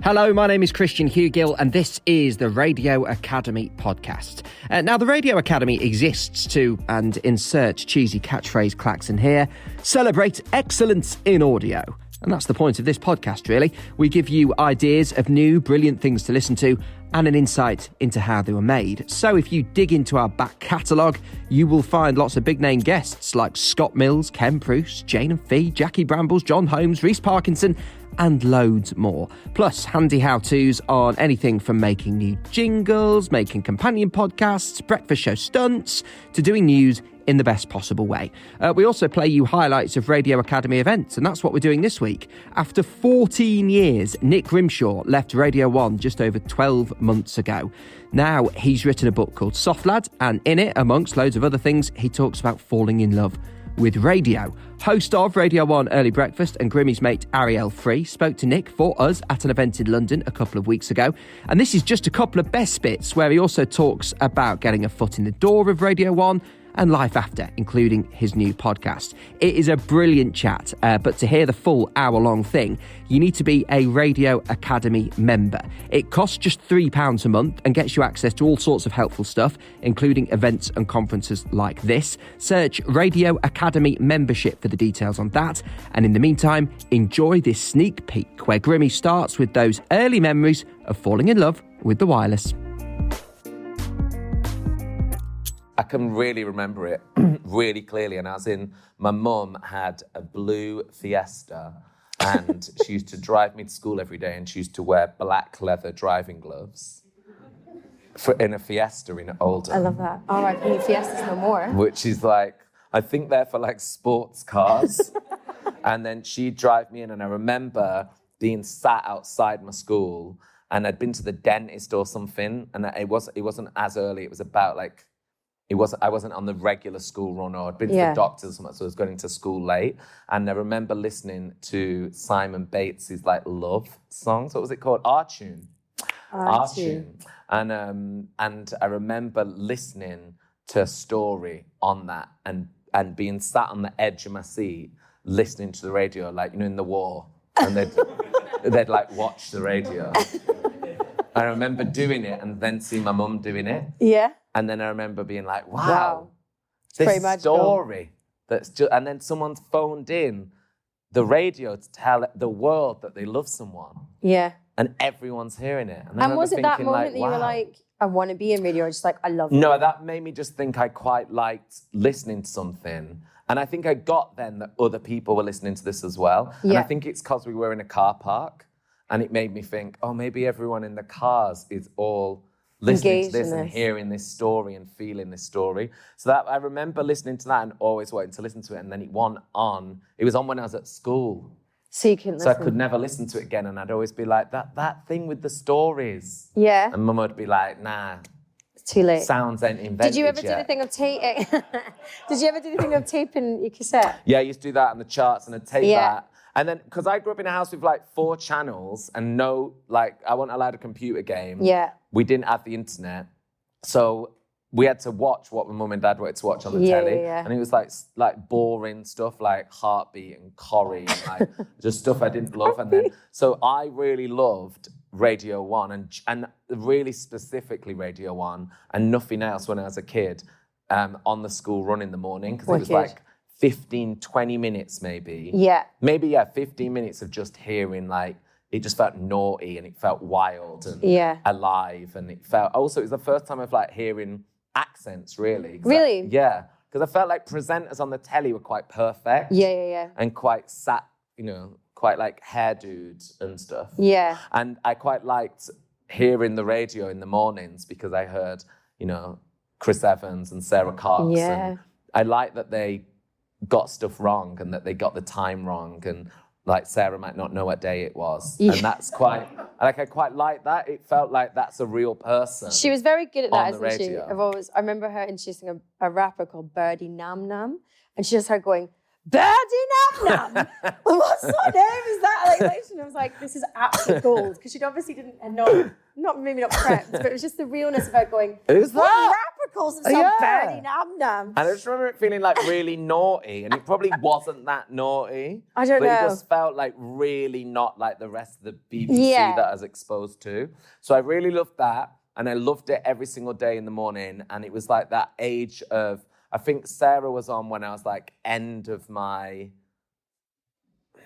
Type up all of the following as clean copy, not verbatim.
Hello, my name is Christian Hugill, and this is the Radio Academy podcast. Now, the Radio Academy exists to, and insert cheesy catchphrase Claxon here, celebrate excellence in audio. And that's the point of this podcast, really. We give you ideas of new, brilliant things to listen to and an insight into how they were made. So if you dig into our back catalogue, you will find lots of big-name guests like Scott Mills, Ken Bruce, Jane and Fee, Jackie Brambles, John Holmes, Rhys Parkinson, and loads more. Plus, handy how-tos on anything from making new jingles, making companion podcasts, breakfast show stunts, to doing news in the best possible way. We also play you highlights of Radio Academy events, and that's what we're doing this week. After 14 years, Nick Grimshaw left Radio 1 just over 12 months ago. Now, he's written a book called Soft Lad, and in it, amongst loads of other things, he talks about falling in love with radio. Host of Radio 1 Early Breakfast and Grimmy's mate Arielle Free spoke to Nick for us at an event in London a couple of weeks ago. And this is just a couple of best bits where he also talks about getting a foot in the door of Radio 1 and life after, including his new podcast. It is a brilliant chat, but to hear the full hour-long thing, you need to be a Radio Academy member. It costs just £3 a month and gets you access to all sorts of helpful stuff, including events and conferences like this. Search Radio Academy membership for the details on that. And in the meantime, enjoy this sneak peek where Grimmy starts with those early memories of falling in love with the wireless. I can really remember it really clearly. And my mum had a blue Fiesta and she used to drive me to school every day and she used to wear black leather driving gloves in a Fiesta in Oldham. I love that. R.I.P. Fiestas no more. Which is like, I think they're for like sports cars. And then she'd drive me in and I remember being sat outside my school and I'd been to the dentist or something and it wasn't as early. It was about like, I wasn't on the regular school run or I'd been to the doctors or something, so I was going to school late. And I remember listening to Simon Bates's like love songs. What was it called? Our Tune. And I remember listening to a story on that and being sat on the edge of my seat listening to the radio, like, you know, in the war. And they'd like watch the radio. I remember doing it and then seeing my mum doing it. Yeah. And then I remember being like, wow. This story. And then someone's phoned in the radio to tell the world that they love someone. Yeah. And everyone's hearing it. And was it that moment that you were like, I want to be in radio, or just like, I love it? No, that made me just think I quite liked listening to something. And I think I got then that other people were listening to this as well. Yeah. And I think it's because we were in a car park. And it made me think, oh, maybe everyone in the cars is all listening to this and hearing this story and feeling this story. So that I remember listening to that and always wanting to listen to it. And then it was on when I was at school. So you couldn't listen. So I could never listen to it again. And I'd always be like, that thing with the stories. Yeah. And Mum would be like, nah. It's too late. Sounds ain't invented Did you ever do the thing of taping? Did you ever do the thing of taping your cassette? Yeah, I used to do that on the charts and I'd tape that. And then, because I grew up in a house with like 4 channels and I wasn't allowed a computer game. Yeah. We didn't have the internet. So we had to watch what my mum and dad wanted to watch on the telly. Yeah. And it was like boring stuff like Heartbeat and Corrie and like just stuff I didn't love. And then, so I really loved Radio 1 and really specifically Radio 1 and nothing else when I was a kid on the school run in the morning. Because it was like 15, 20 minutes maybe. Yeah. Maybe, 15 minutes of just hearing like, it just felt naughty and it felt wild and alive. And it felt, also it was the first time of like hearing accents really. Really? Because I felt like presenters on the telly were quite perfect. Yeah. And quite quite like hairdos and stuff. Yeah. And I quite liked hearing the radio in the mornings because I heard, Chris Evans and Sarah Cox. Yeah. And I liked that they got stuff wrong and that they got the time wrong and like Sarah might not know what day it was. Yeah. And that's quite, I quite like that. It felt like that's a real person. She was very good at that, isn't she? Radio. I remember her introducing a rapper called Birdie Nam Nam and she just started going, Birdie Nam Nam. What sort of name is that? And I was like, this is absolute gold. Because she'd obviously maybe not prepped, but it was just the realness of her going, who's what that? rapper calls himself Birdie Nam Nam. And I just remember it feeling like really naughty, and it probably wasn't that naughty. I don't know. But it just felt like really not like the rest of the BBC that I was exposed to. So I really loved that, and I loved it every single day in the morning. And it was like that age of, I think Sarah was on when I was like end of my,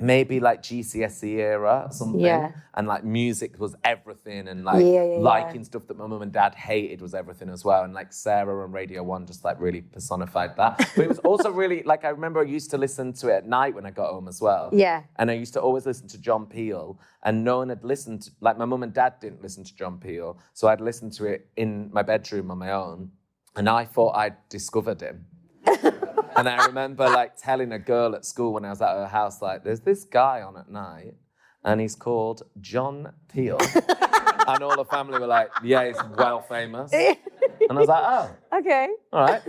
maybe like GCSE era or something. Yeah. And like music was everything, and like liking stuff that my mum and dad hated was everything as well. And like Sarah on Radio 1 just like really personified that. But it was also really, like I remember I used to listen to it at night when I got home as well. Yeah. And I used to always listen to John Peel, and no one had listened to, like my mum and dad didn't listen to John Peel. So I'd listen to it in my bedroom on my own. And I thought I'd discovered him. And I remember like telling a girl at school when I was at her house, like, there's this guy on at night and he's called John Peel. And all the family were like, yeah, he's well famous. And I was like, oh. Okay. All right.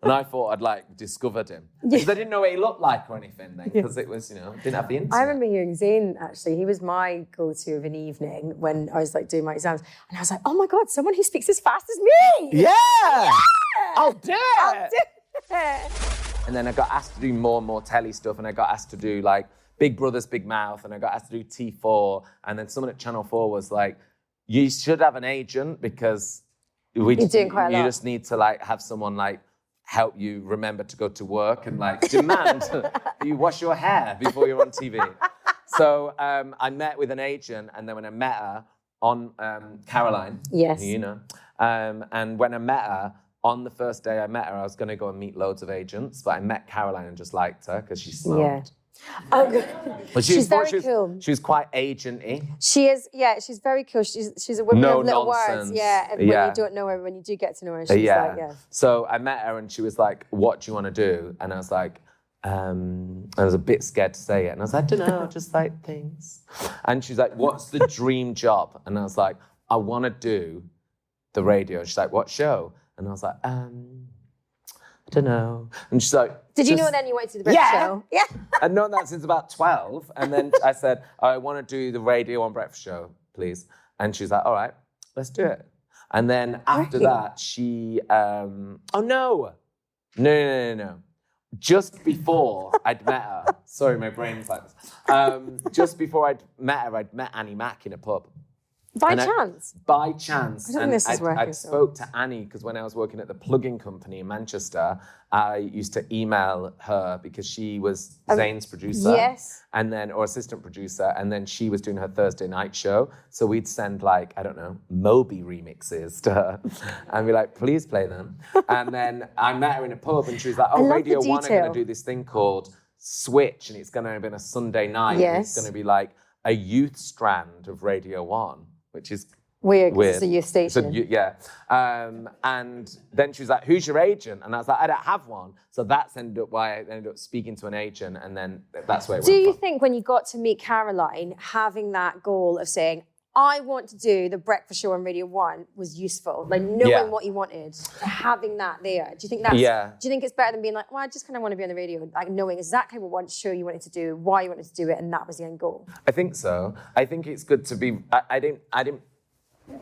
And I thought I'd like discovered him. Because I didn't know what he looked like or anything then, because it was, didn't have the internet. I remember hearing Zayn, actually. He was my go-to of an evening when I was like doing my exams. And I was like, oh my God, someone who speaks as fast as me. Yeah. I'll do it. I'll do it. And then I got asked to do more and more telly stuff, and I got asked to do like Big Brother's Big Mouth, and I got asked to do T4, and then someone at Channel 4 was like, you should have an agent because You're doing quite a lot. You just need to like have someone like help you remember to go to work and like demand that you wash your hair before you're on TV. So I met with an agent, and then when I met her on Caroline, yes, and when I met her, on the first day I met her, I was going to go and meet loads of agents, but I met Caroline and just liked her because she smoked. Yeah. Oh, good. But she's very cool. She was quite agent-y. She is, yeah, she's very cool. She's a woman no of little nonsense. words. Yeah, and when you don't know her, when you do get to know her, she's like, yeah. So I met her and she was like, what do you want to do? And I was like, I was a bit scared to say it. And I was like, I don't know, just like things. And she's like, what's the dream job? And I was like, I want to do the radio. She's like, what show? And I was like, I don't know. And she's like, did you know then you went to the breakfast show? Yeah. I'd known that since about 12. And then I said, I want to do the Radio 1 breakfast show, please. And she's like, all right, let's do it. And then after that, she, no. Just before I'd met her, sorry, my brain's like this. Just before I'd met her, I'd met Annie Mac in a pub. By chance? By chance. I don't think this is working. I spoke to Annie because when I was working at the plug-in company in Manchester, I used to email her because she was Zayn's producer. Yes. And then, or assistant producer, and then she was doing her Thursday night show. So we'd send like, I don't know, Moby remixes to her and be like, please play them. And then I met her in a pub and she was like, oh, Radio 1 are going to do this thing called Switch, and it's going to have been a Sunday night. Yes. And it's going to be like a youth strand of Radio 1. Which is weird. It's a youth station. And then she was like, who's your agent? And I was like, I don't have one. So that's ended up why I ended up speaking to an agent, and then that's where it went. Do you think when you got to meet Caroline, having that goal of saying, I want to do the breakfast show on Radio 1 was useful? Like knowing what you wanted, having that there. Do you think that's, do you think it's better than being like, well, I just kind of want to be on the radio, like knowing exactly what show you wanted to do, why you wanted to do it, and that was the end goal? I think so. I think it's good to be, I didn't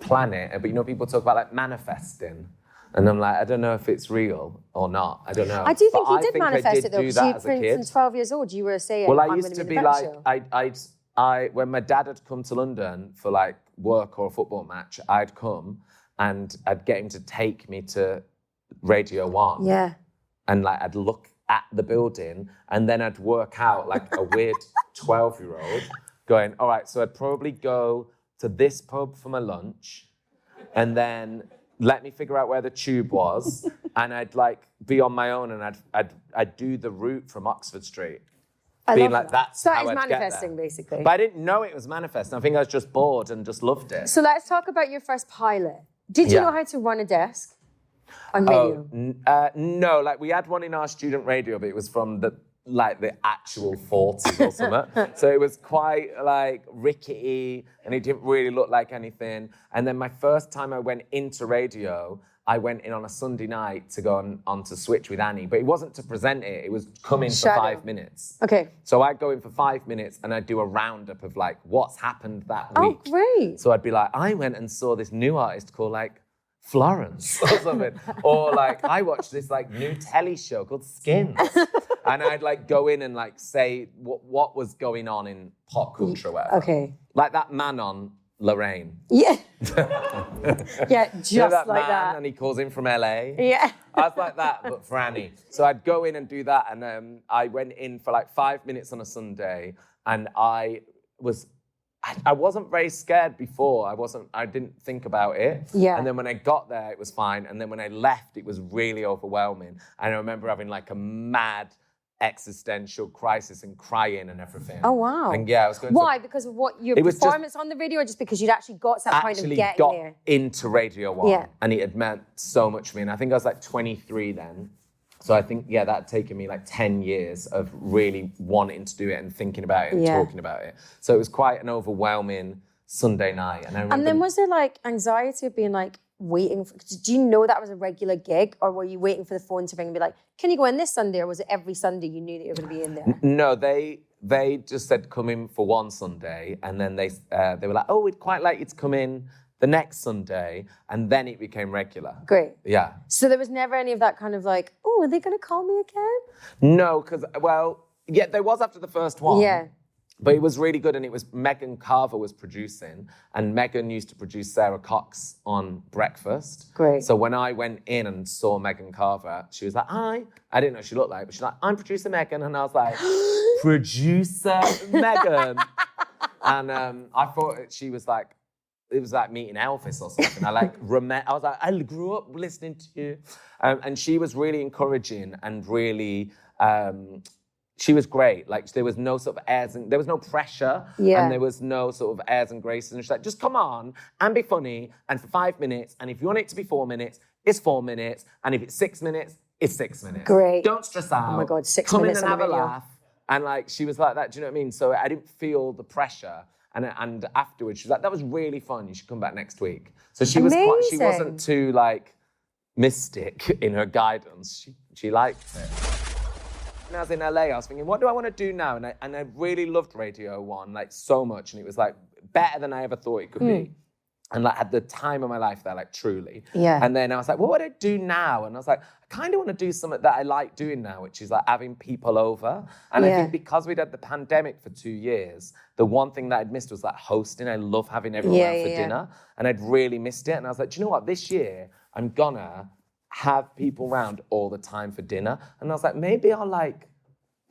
plan it, but people talk about like manifesting. And I'm like, I don't know if it's real or not. I don't know. I do think you did manifest it though, because for instance, 12 years old, you were saying, well, I used to be like, when my dad had come to London for like work or a football match, I'd come and I'd get him to take me to Radio 1. Yeah. And like, I'd look at the building and then I'd work out like a weird 12-year-old going, all right, so I'd probably go to this pub for my lunch and then let me figure out where the tube was and I'd like be on my own and I'd do the route from Oxford Street. Being like, that's so how that is I'd manifesting, get there. basically. But I didn't know it was manifesting. I think I was just bored and just loved it. So let's talk about your first pilot. Did you know how to run a desk on radio? No, like we had one in our student radio, but it was from the actual 40s or something. So it was quite like rickety and it didn't really look like anything. And then my first time I went into radio, I went in on a Sunday night to go on to Switch with Annie, but it wasn't to present it, it was come in for 5 minutes. Okay. So I'd go in for 5 minutes and I'd do a roundup of like what's happened that week. Oh, great. So I'd be like, I went and saw this new artist called like Florence or something. Or like, I watched this like new telly show called Skins. And I'd like go in and like say what was going on in pop culture or whatever. Okay. Like that man on Lorraine. Yeah. Yeah, just you know that like man, that. and he calls in from LA. Yeah. I was like that, but for Annie. So I'd go in and do that, and I went in for like 5 minutes on a Sunday, and I wasn't very scared before. I didn't think about it. Yeah. And then when I got there, it was fine. And then when I left, it was really overwhelming. And I remember having like a mad existential crisis and crying and everything. Oh, wow. And yeah, I was going Why? Because of what your performance on the radio, or just because you'd actually got to that point of getting got there? into Radio 1. Yeah. And it had meant so much to me. And I think I was like 23 then. So I think, that had taken me like 10 years of really wanting to do it and thinking about it and talking about it. So it was quite an overwhelming Sunday night. And then was there like anxiety of being like waiting for, do you know that was a regular gig, or were you waiting for the phone to ring and be like, can you go in this Sunday, or was it every Sunday you knew that you were going to be in there? No, they just said come in for one Sunday, and then they were like, oh, we'd quite like you to come in the next Sunday, and then it became regular. Great. Yeah. So there was never any of that kind of like, oh, are they going to call me again? No, because, there was after the first one. Yeah. But it was really good, and it was Megan Carver was producing, and Megan used to produce Sarah Cox on Breakfast. Great. So when I went in and saw Megan Carver, she was like, hi. I didn't know what she looked like, but she's like, I'm producer Megan. And I was like, producer Megan. And I thought she was like, it was like meeting Elvis or something. I was like, I grew up listening to you. And she was really encouraging and really... she was great. Like, there was no sort of airs and there was no pressure. Yeah. And there was no sort of airs and graces. And she's like, just come on and be funny. And for 5 minutes. And if you want it to be 4 minutes, it's 4 minutes. And if it's 6 minutes, it's 6 minutes. Great. Don't stress out. Oh my God, 6 come minutes in and on have the a radio. laugh. And like, she was like that. Do you know what I mean? So I didn't feel the pressure. And afterwards, she was like, that was really fun. You should come back next week. So she she wasn't too like mystic in her guidance. She liked it. When I was in LA, I was thinking, what do I want to do now? And I really loved Radio 1, like, so much. And it was, like, better than I ever thought it could be. And, like, at the time of my life there, like, truly. Yeah. And then I was like, what would I do now? And I was like, I kind of want to do something that I like doing now, which is, like, having people over. And I think because we'd had the pandemic for 2 years, the one thing that I'd missed was, like, hosting. I love having everyone around for dinner. And I'd really missed it. And I was like, do you know what? This year, I'm gonna have people around all the time for dinner. And I was like, maybe I'll like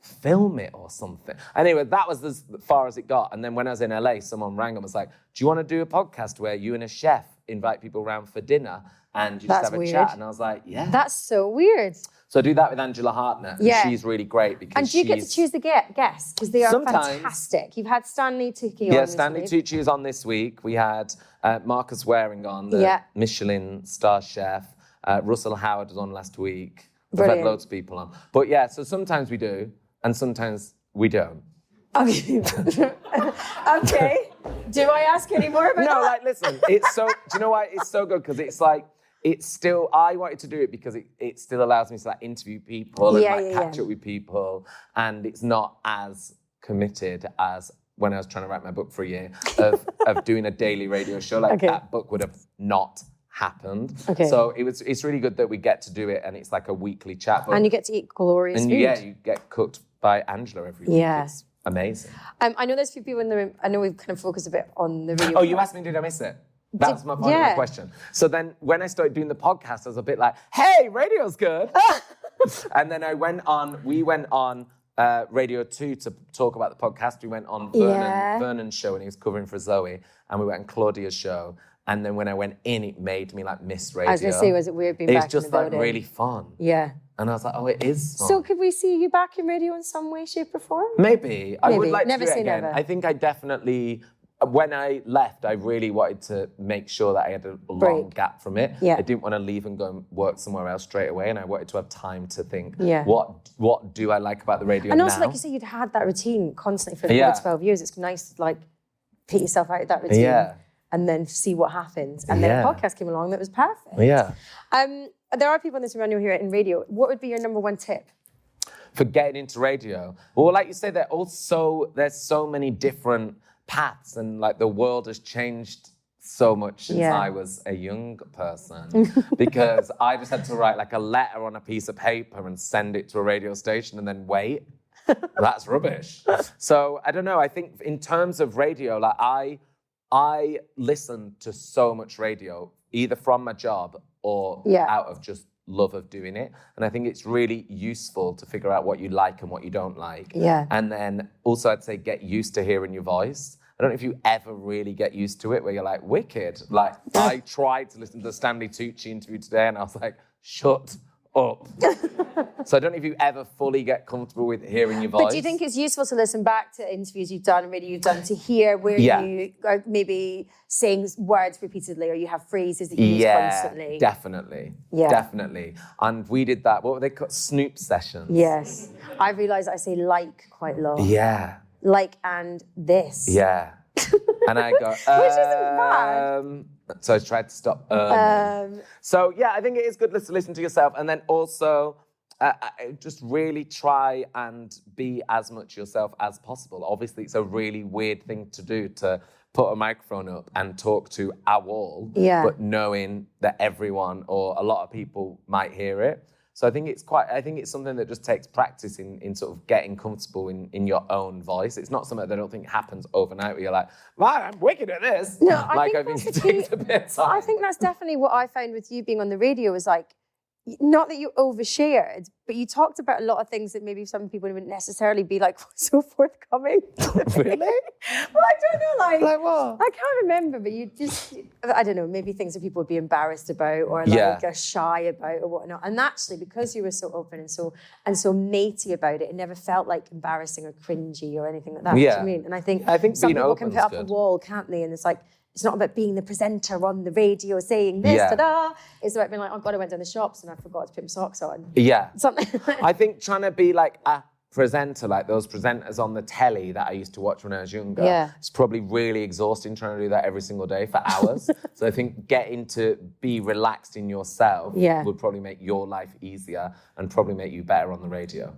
film it or something. Anyway, that was as far as it got. And then when I was in LA, someone rang and was like, do you want to do a podcast where you and a chef invite people around for dinner and you just have a chat? And I was like, yeah. That's so weird. So I do that with Angela Hartnett. And she's really great because And do you get to choose the guests? Because they are fantastic. You've had Stanley Tucci on Yeah, Stanley Tucci is on this week. We had Marcus Waring on, the Michelin star chef. Russell Howard was on last week. We've had loads of people on. But yeah, so sometimes we do, and sometimes we don't. Okay. Okay. Do I ask any more about that? No, like, listen, it's so, do you know why it's so good? Because it's like, it's still, I wanted to do it because it still allows me to like interview people and catch up with people. And it's not as committed as when I was trying to write my book for a year of doing a daily radio show. Like that book would have not happened. Okay. So it's really good that we get to do it and it's like a weekly chat. And you get to eat glorious food. Yeah, you get cooked by Angela every week. Yeah. It's amazing. I know there's a few people in the room. I know we've kind of focused a bit on the video. Oh, you asked me, did I miss it? That was my point of my question. So then when I started doing the podcast, I was a bit like, hey, radio's good. And then we went on Radio 2 to talk about the podcast. We went on Vernon's show and he was covering for Zoe. And we went on Claudia's show. And then when I went in, it made me like miss radio. I was going to say, was it weird being back in the building? It's just like really fun. Yeah. And I was like, oh, it is fun. So could we see you back in radio in some way, shape or form? Maybe. I would like never to do it say again. never. I think I definitely, when I left, I really wanted to make sure that I had a long gap from it. Yeah. I didn't want to leave and go and work somewhere else straight away. And I wanted to have time to think, Yeah. what do I like about the radio And also, now? like you say, you'd had that routine constantly for over 12 years. It's nice to like pick yourself out of that routine. Yeah. And then see what happens. And then a podcast came along that was perfect. Yeah. There are people in this room I know here in radio. What would be your number one tip? For getting into radio? Well, like you say, there's so many different paths and like the world has changed so much since I was a young person because I just had to write like a letter on a piece of paper and send it to a radio station and then wait. That's rubbish. So I don't know. I think in terms of radio, like I listen to so much radio, either from my job or out of just love of doing it. And I think it's really useful to figure out what you like and what you don't like. Yeah. And then also I'd say get used to hearing your voice. I don't know if you ever really get used to it where you're like, wicked. Like I tried to listen to the Stanley Tucci interview today and I was like, shut up. So I don't know if you ever fully get comfortable with hearing your voice. But do you think it's useful to listen back to interviews you've done and radio you've done to hear where you are maybe saying words repeatedly or you have phrases that you use constantly? Definitely. And we did that, what were they called? Snoop sessions. Yes. I realised I say like quite a lot. Yeah. Like and this. Yeah. And I go, Which isn't bad. So I tried to stop. So yeah, I think it is good to listen to yourself, and then also just really try and be as much yourself as possible. Obviously, it's a really weird thing to do to put a microphone up and talk to a wall, but knowing that everyone or a lot of people might hear it. So I think it's something that just takes practice in sort of getting comfortable in your own voice. It's not something that I don't think happens overnight where you're like, wow, I'm wicked at this. No, I think it takes a bit of time. I think that's definitely what I found with you being on the radio is like, not that you overshared, but you talked about a lot of things that maybe some people wouldn't necessarily be like so forthcoming. Really? Well, I don't know, like what? I can't remember, but you just, I don't know, maybe things that people would be embarrassed about or like are shy about or whatnot. And actually, because you were so open and so matey about it, it never felt like embarrassing or cringy or anything like that. Yeah. Do you know what I mean? And I think some being people can put up good. a wall, can't they? And it's like, it's not about being the presenter on the radio saying this, ta-da. It's about being like, oh God, I went down the shops and I forgot to put my socks on. Yeah. Something. I think trying to be like a presenter, like those presenters on the telly that I used to watch when I was younger, it's probably really exhausting trying to do that every single day for hours. So I think getting to be relaxed in yourself would probably make your life easier and probably make you better on the radio.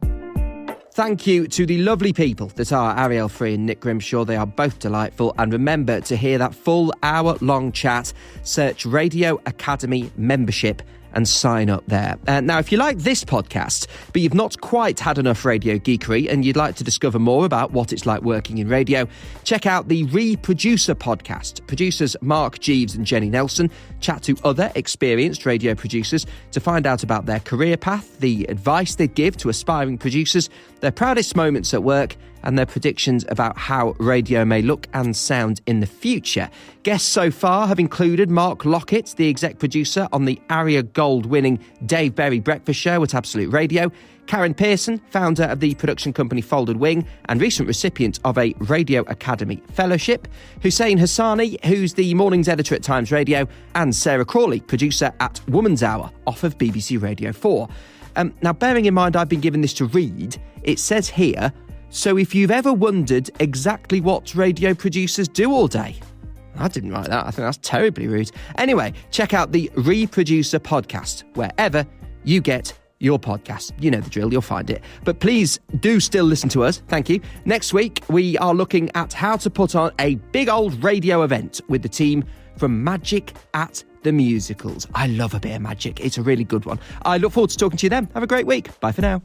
Thank you to the lovely people that are Arielle Free and Nick Grimshaw. They are both delightful. And remember, to hear that full hour-long chat, search Radio Academy Membership and sign up there. Now, if you like this podcast, but you've not quite had enough radio geekery and you'd like to discover more about what it's like working in radio, check out the Reproducer podcast. Producers Mark Jeeves and Jenny Nelson chat to other experienced radio producers to find out about their career path, the advice they give to aspiring producers, their proudest moments at work, and their predictions about how radio may look and sound in the future. Guests so far have included Mark Lockett, the exec producer on the ARIA Gold-winning Dave Berry Breakfast Show at Absolute Radio, Karen Pearson, founder of the production company Folded Wing and recent recipient of a Radio Academy Fellowship, Hussein Hassani, who's the mornings editor at Times Radio, and Sarah Crawley, producer at Woman's Hour off of BBC Radio 4. Now, bearing in mind I've been given this to read, it says here, so if you've ever wondered exactly what radio producers do all day, I didn't write that. I think that's terribly rude. Anyway, check out the Reproducer podcast wherever you get your podcast. You know the drill, you'll find it. But please do still listen to us. Thank you. Next week, we are looking at how to put on a big old radio event with the team from Magic at the Musicals. I love a bit of magic. It's a really good one. I look forward to talking to you then. Have a great week. Bye for now.